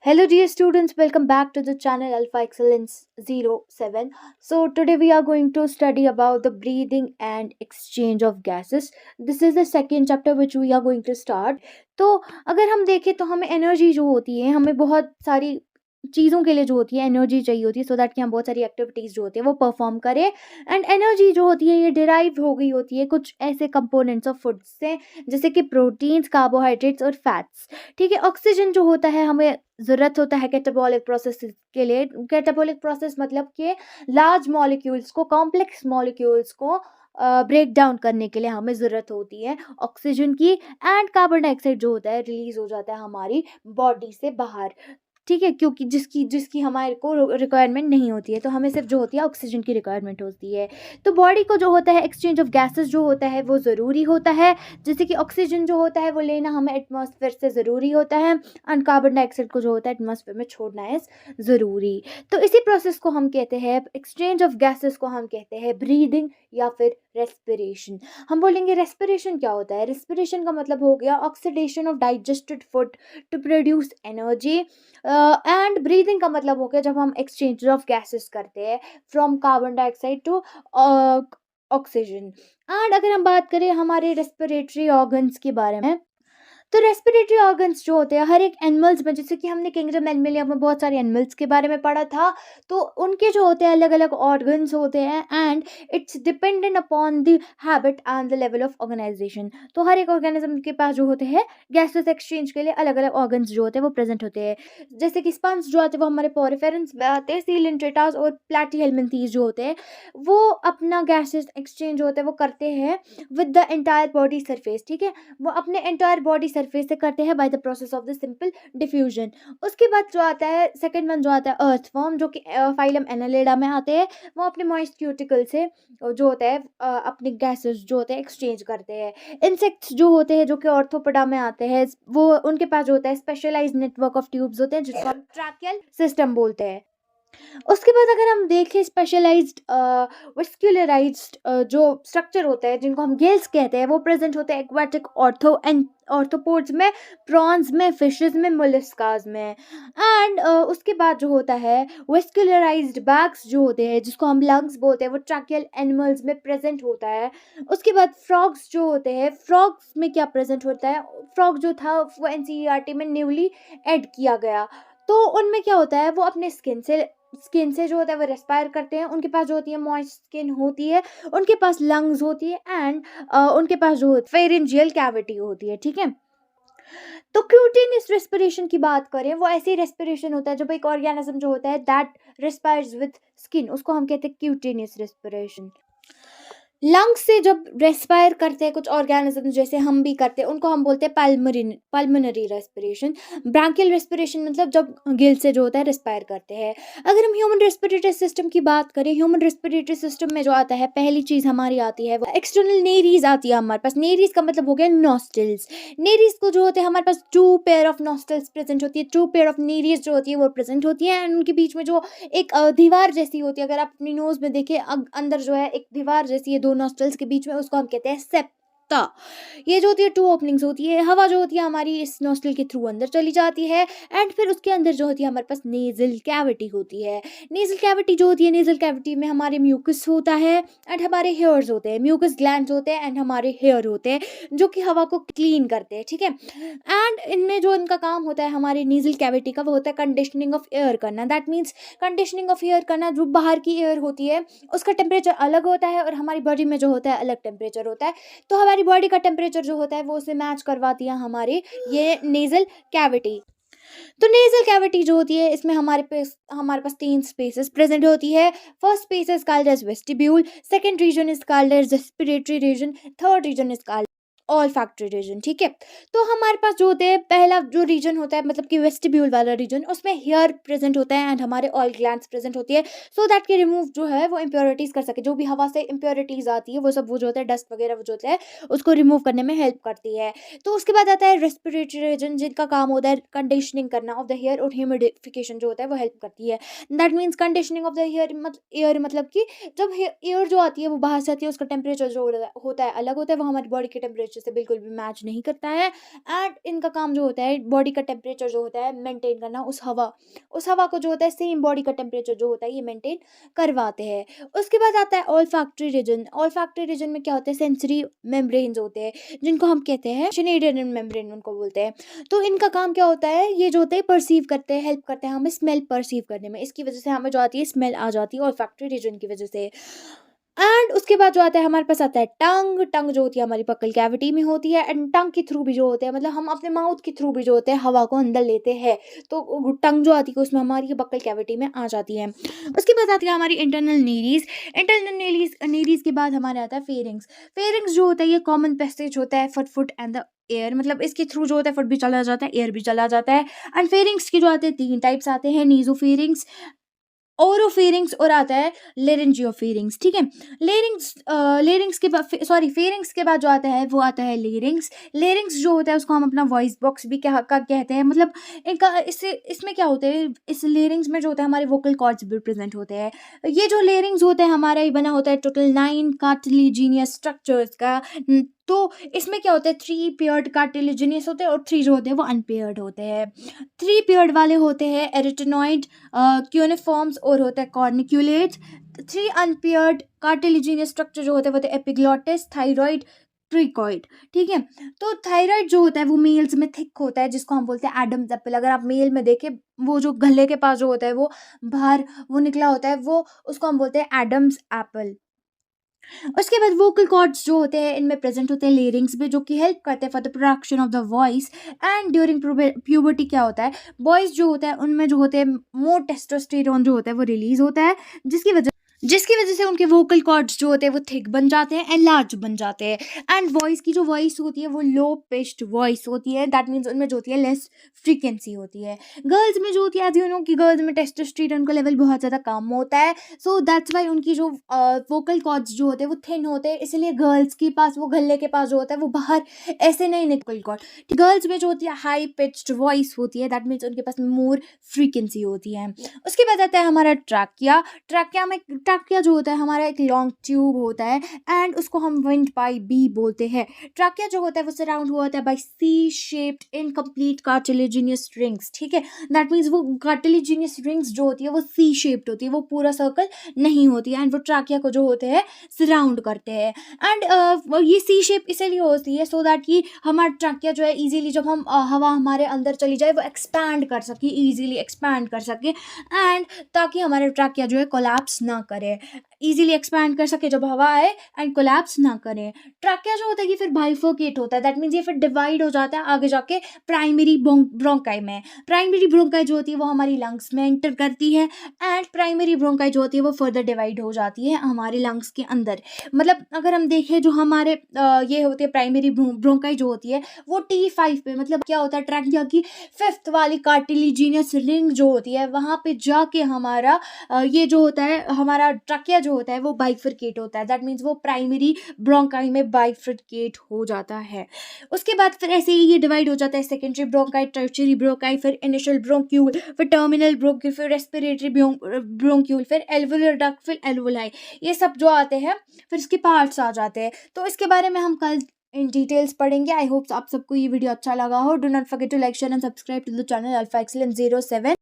Hello, dear students. Welcome back to the channel Alpha Excellence 07. So, today we are going to study about the breathing and exchange of gases. This is the second chapter which we are going to start. तो अगर हम देखें तो हमें energy जो होती है हमें बहुत सारी चीज़ों के लिए जो होती है एनर्जी चाहिए होती है सो दैट कि हम बहुत सारी एक्टिविटीज़ जो होती है वो परफॉर्म करें एंड एनर्जी जो होती है ये डिराइव हो गई होती है कुछ ऐसे कंपोनेंट्स ऑफ फूड से जैसे कि प्रोटीन्स कार्बोहाइड्रेट्स और फैट्स। ठीक है, ऑक्सीजन जो होता है हमें ज़रूरत होता है कैटाबॉलिक प्रोसेस के लिए। कैटाबॉलिक प्रोसेस मतलब कि लार्ज मॉलिक्यूल्स को कॉम्प्लेक्स मॉलिक्यूल्स को ब्रेक डाउन करने के लिए हमें ज़रूरत होती है ऑक्सीजन की एंड कार्बन डाइऑक्साइड जो होता है रिलीज हो जाता है हमारी बॉडी से बाहर। ठीक है, क्योंकि जिसकी जिसकी हमारे को रिक्वायरमेंट नहीं होती है तो हमें सिर्फ जो होती है ऑक्सीजन की रिक्वायरमेंट होती है। तो बॉडी को जो होता है एक्सचेंज ऑफ गैसेस जो होता है वो ज़रूरी होता है। जैसे कि ऑक्सीजन जो होता है वो लेना हमें एटमॉस्फेयर से ज़रूरी होता है एंड कार्बन डाइऑक्साइड को जो होता है एटमॉस्फेयर में छोड़ना है ज़रूरी। तो इसी प्रोसेस को हम कहते हैं एक्सचेंज ऑफ गैसेस को हम कहते हैं ब्रीदिंग या फिर रेस्पिरेशन। हम बोलेंगे रेस्पिरेशन क्या होता है। रेस्पिरेशन का मतलब हो गया oxidation of digested food to produce energy and breathing का मतलब हो गया जब हम एक्सचेंज ऑफ गैसेस करते हैं from carbon dioxide to oxygen. And अगर हम बात करें हमारे रेस्पिरेटरी ऑर्गन्स के बारे में तो रेस्पिरेटरी ऑर्गन्स जो होते हैं हर एक एनिमल्स में, जैसे कि हमने किंगडम एनिमलिया में बहुत सारे एनिमल्स के बारे में पढ़ा था, तो उनके जो होते हैं अलग अलग ऑर्गन्स होते हैं and it's dependent upon the habit and the level of organisation. तो हर एक ऑर्गेनिज्म के पास जो होते हैं गैसेस एक्सचेंज के लिए अलग अलग ऑर्गन्स जो होते हैं वो प्रेजेंट होते हैं। जैसे कि स्पंज जो आते हैं वो हमारे पोरिफेरेंस में आते हैं, सीलेंट्रेटास और प्लैटीहेल्मिन्थीज जो होते हैं वो अपना गैसेस एक्सचेंज होते हैं वो करते हैं with the entire body surface. ठीक है, वो अपने एंटायर बॉडी सरफेस से करते हैं by the process of the simple diffusion. उसके बाद जो आता है सेकंड वन जो आता है अर्थवर्म जो कि फाइलम एनालिडा में आते हैं। वो अपने मॉइस्ट क्यूटिकल से जो होता है अपने गैसेस जो होते हैं एक्सचेंज करते हैं। इंसेक्ट्स जो होते हैं जो कि ऑर्थोपोडा में आते हैं वो उनके पास जो होता है स्पेशलाइज्ड नेटवर्क ऑफ ट्यूब्स होते हैं जिसको हम ट्रैकियल सिस्टम बोलते हैं। उसके बाद अगर हम देखें स्पेशलाइज्ड वेस्क्युलराइज्ड जो स्ट्रक्चर होता है जिनको हम गिल्स कहते हैं वो प्रेजेंट होते हैं एक्वाटिक ऑर्थोपोड्स में, प्रॉन्स में, फिशेस में, मोलस्कास में। एंड उसके बाद जो होता है वेस्क्युलराइज्ड बैग्स जो होते हैं जिसको हम लंग्स बोलते हैं वो ट्रैकियल एनिमल्स में प्रेजेंट होता है। उसके बाद फ्रॉग्स जो होते हैं, फ्रॉग्स में क्या प्रेजेंट होता है, फ्रॉग जो था वो एनसीईआरटी में न्यूली ऐड किया गया। तो उनमें क्या होता है वो अपने स्किन से जो होता है वो रेस्पायर करते हैं। उनके पास जो होती है मॉइस्ट स्किन होती है, उनके पास लंग्स होती है एंड उनके पास जो फेरेंजियल कैविटी होती है। ठीक है, तो क्यूटेनियस रेस्पिरेशन की बात करें वो ऐसी रेस्पिरेशन होता है जब एक ऑर्गेनिज्म जो होता है दैट रेस्पायर्स विद स्किन उसको हम कहते हैं क्यूटेनियस रेस्पिरेशन। लंग्स से जब रेस्पायर करते हैं कुछ ऑर्गेनिज्म जैसे हम भी करते हैं उनको हम बोलते हैं पल्मोनरी रेस्पिरेशन। ब्रांकियल रेस्पिरेशन मतलब जब गिल से जो होता है रेस्पायर करते हैं। अगर हम ह्यूमन रेस्पिरेटरी सिस्टम की बात करें, ह्यूमन रेस्पिरेटरी सिस्टम में जो आता है पहली चीज़ हमारी आती है वो एक्सटर्नल नेरीज आती है हमारे पास। नेरीज का मतलब हो गया नॉस्ट्रल्स। नेरीज को जो होते हैं हमारे पास two pair of nostrils present होती है, टू पेयर ऑफ नेरीज जो होती है वो प्रेजेंट होती है एंड उनके बीच में जो एक दीवार जैसी होती है, अगर आप अपनी नोज में देखें अंदर जो है एक दीवार जैसी है दो नॉस्ट्रल्स के बीच में, उसको हम कहते हैं सेप्टा। ये जो होती है टू ओपनिंग्स होती है, हवा जो होती है हमारी इस नॉस्ट्रल के थ्रू अंदर चली जाती है एंड फिर उसके अंदर जो होती है हमारे पास नेजल कैविटी होती है। नेजल कैविटी जो होती है, नेजल कैविटी में हमारे म्यूकस होता है एंड हमारे हेयर्स होते हैं, म्यूकस ग्लैंड्स होते हैं एंड हमारे हेयर होते हैं जो कि हवा को क्लीन करते हैं। ठीक है, एंड इनमें जो इनका काम होता है हमारे नेजल कैविटी का वो होता है कंडीशनिंग ऑफ एयर करना। That means conditioning of air करना, जो बाहर की एयर होती है उसका टेम्परेचर अलग होता है और हमारी बॉडी में जो होता है अलग टेम्परेचर होता है। तो हमारी बॉडी का टेम्परेचर जो होता है वो उसे मैच करवाती है हमारी ये नेजल कैविटी। तो नेजल कैविटी जो होती है इसमें हमारे पास तीन स्पेसेस प्रेजेंट होती है। First space is called as vestibule, second region is called as respiratory region, third region is called olfactory region. ठीक है, तो हमारे पास जो होते हैं पहला जो रीजन होता है मतलब कि वेस्टिब्यूल वाला रीजन, उसमें हेयर प्रेजेंट होता है एंड हमारे ऑयल ग्लैंड्स प्रेजेंट होती है सो दैट कि रिमूव जो है वो इम्प्योरिटीज कर सके। जो भी हवा से इम्प्योरिटीज आती है वो सब वो जो होता है डस्ट वगैरह वो जो होता है उसको रिमूव करने में हेल्प करती है। तो उसके बाद आता है रेस्पिरेटरी रीजन जिनका काम होता है कंडीशनिंग करना ऑफ द हेयर और ह्यूमिडिफिकेशन जो होता है वो हेल्प करती है। That means conditioning of the air मतलब कि जब एयर जो आती है वो बाहर से आती है उसका टेम्परेचर जो होता है अलग होता है, वो हमारी बॉडी के टेम्परेचर टेम्परेचर से बिल्कुल भी मैच नहीं करता है। एंड इनका काम जो होता है बॉडी का टेम्परेचर जो होता है मेंटेन करना, उस हवा को जो होता है सेम बॉडी का टेम्परेचर जो होता है ये मेंटेन करवाते हैं। उसके बाद आता है ऑल्फैक्टरी रीजन। ऑल्फैक्टरी रीजन में क्या होता है, सेंसरी मेम्ब्रेन्स होते हैं जिनको हम कहते हैं शेनेडियन मेम्ब्रेन उनको बोलते हैं। तो इनका काम क्या होता है, ये जो होते हैं परसीव करते हैं, हेल्प करते हैं हमें स्मेल परसीव करने में। इसकी वजह से हमें जो आती है स्मेल आ जाती है ऑल्फैक्टरी रीजन की वजह से। एंड उसके बाद जो आता है हमारे पास आता है टंग जो होती है हमारी बक्कल कैविटी में होती है। एंड टंग के थ्रू भी जो होते हैं, मतलब हम अपने माउथ के थ्रू भी जो होते हैं हवा को अंदर लेते हैं, तो टंग जो आती है उसमें हमारी बक्कल कैविटी में आ जाती है। उसके बाद आती है हमारी इंटरनल नीरीज। नीरीज के बाद हमारे आता है फेरिंग्स। फेरिंग्स जो होता है ये कॉमन पैसेज होता है for foot and the air, मतलब इसके थ्रू जो होता है फुट भी चला जाता है, एयर भी चला जाता है। एंड फेरिंग्स के जो आते हैं 3 टाइप्स आते हैं, नीजोफेरिंग्स, ओरोफेरिंग्स और आता है लेरिंजियोफेरिंग्स। ठीक है, लेरिंग्स के बाद फेरिंग्स के बाद जो आता है वो आता है लेरिंग्स। लेरिंग्स जो होता है उसको हम अपना वॉइस बॉक्स भी क्या का कहते हैं, मतलब इनका इसमें क्या होते हैं, इस लेरिंग्स में जो होता है हमारे वोकल कॉर्ड्स भी प्रेजेंट होते हैं। ये जो लेरिंग्स होता है हमारा ये बना होता है टोटल 9 कार्टिलेजिनियस स्ट्रक्चर्स का। तो इसमें क्या होता है 3 पेयर्ड कार्टिलेजिनियस होते हैं और 3 जो होते हैं वो अनपेयर्ड होते हैं। 3 पेयर्ड वाले होते हैं एरिटेनॉइड, क्यूनिफॉर्म्स और होता है कॉर्निक्यूलेट। 3 अनपेयर्ड कार्टिलेजिनियस स्ट्रक्चर जो होते हैं वो होते हैं एपिग्लॉटिस, थायराइड, ट्रिकॉइड। ठीक है, तो थायराइड जो होता है वो मेल्स में थिक होता है जिसको हम बोलते हैं एडम्स एप्पल। अगर आप मेल में देखें वो जो गले के पास जो होता है वो बाहर वो निकला होता है, वो उसको हम बोलते हैं एडम्स एप्पल। उसके बाद वोकल कॉर्ड्स जो होते हैं इनमें प्रेजेंट होते हैं लेरिंग्स में, जो कि हेल्प करते हैं for the production of the voice. And during puberty क्या होता है, बॉयज जो होता है उनमें जो होते हैं मोर टेस्टोस्टेरोन जो होता है वो रिलीज होता है, जिसकी वजह से उनके वोकल कॉर्ड्स जो होते हैं वो थिक बन जाते हैं एंड लार्ज बन जाते हैं। एंड वॉइस की जो वॉइस होती है वो लो पिच्ड वॉइस होती है, दैट मीन्स उनमें जो होती है लेस फ्रीक्वेंसी होती है। गर्ल्स में जो होती है, यू नो कि गर्ल्स में टेस्टोस्टेरोन का लेवल बहुत ज़्यादा कम होता है, सो दैट्स वाई उनकी जो वोकल कॉर्ड्स जो होते हैं वो थिन होते हैं, इसलिए गर्ल्स के पास वो गले के पास जो होता है वो बाहर ऐसे नहीं निकल कॉर्ड। गर्ल्स में जो होती है हाई पिच्ड वॉइस होती है, दैट मीन्स उनके पास मोर फ्रीक्वेंसी होती है। उसके बाद आता है हमारा ट्रैकिया। ट्रैकिया जो होता है हमारा एक लॉन्ग ट्यूब होता है एंड उसको हम विंड पाइप भी बोलते हैं। ट्रैकिया जो होता है वो सराउंड हुआ होता है by C shaped incomplete cartilaginous rings. ठीक है, दैट मीन्स वो कार्टिलेजिनियस रिंग्स जो होती है वो सी शेप्ड होती है, वो पूरा सर्कल नहीं होती है एंड वो ट्रैकिया को जो होते हैं सराउंड करते हैं। एंड ये सी शेप इसलिए होती है सो दैट कि हमारा ट्रैकिया जो है इजीली जब हम हवा हमारे अंदर चली जाए वो एक्सपैंड कर सके, इजीली एक्सपैंड कर सके, एंड ताकि हमारे ट्रैकिया जो है कोलैप्स ना करे, इजीली एक्सपैंड कर सके जब हवा आए एंड कोलैप्स ना करे। ट्रैकिया जो होता है कि फिर बाइफोकेट होता है, दैट मीन्स ये फिर डिवाइड हो जाता है आगे जाके प्राइमरी ब्रोंकाई में। प्राइमरी ब्रोंकाई जो होती है वो हमारी लंग्स में एंटर करती है एंड प्राइमरी ब्रोंकाई जो होती है वो फर्दर डिवाइड हो जाती है हमारे लंग्स के अंदर। मतलब अगर हम देखें जो हमारे ये होती है प्राइमरी ब्रोंकाई जो होती है वो T5 पे, मतलब क्या होता है ट्रैकिया की 5th वाली कार्टिलेजिनियस रिंग जो होती है वहाँ पे जाके हमारा ये जो होता है हमारा ट्रैकिया जो होता है वो बाइफरकेट होता है, दैट मीन्स वो प्राइमरी ब्रोंकाई में बाइफरकेट हो जाता है। उसके बाद फिर ऐसे ही ये डिवाइड हो जाता है सेकेंडरी ब्रोंकाई, टर्शियरी ब्रोंकाई, फिर इनिशियल ब्रोंक्यूल, फिर टर्मिनल ब्रोंक्यूल, फिर रेस्पिरेटरी ब्रोंक्यूल, फिर एल्वुलर डक्ट, फिर एल्वुलाई, ये सब जो आते हैं फिर इसके पार्ट्स आ जाते हैं। तो इसके बारे में हम कल इन डिटेल्स पढ़ेंगे। आई होप आप सबको ये वीडियो अच्छा लगा हो। Do not forget to like share and subscribe to the channel alpha excellence 07।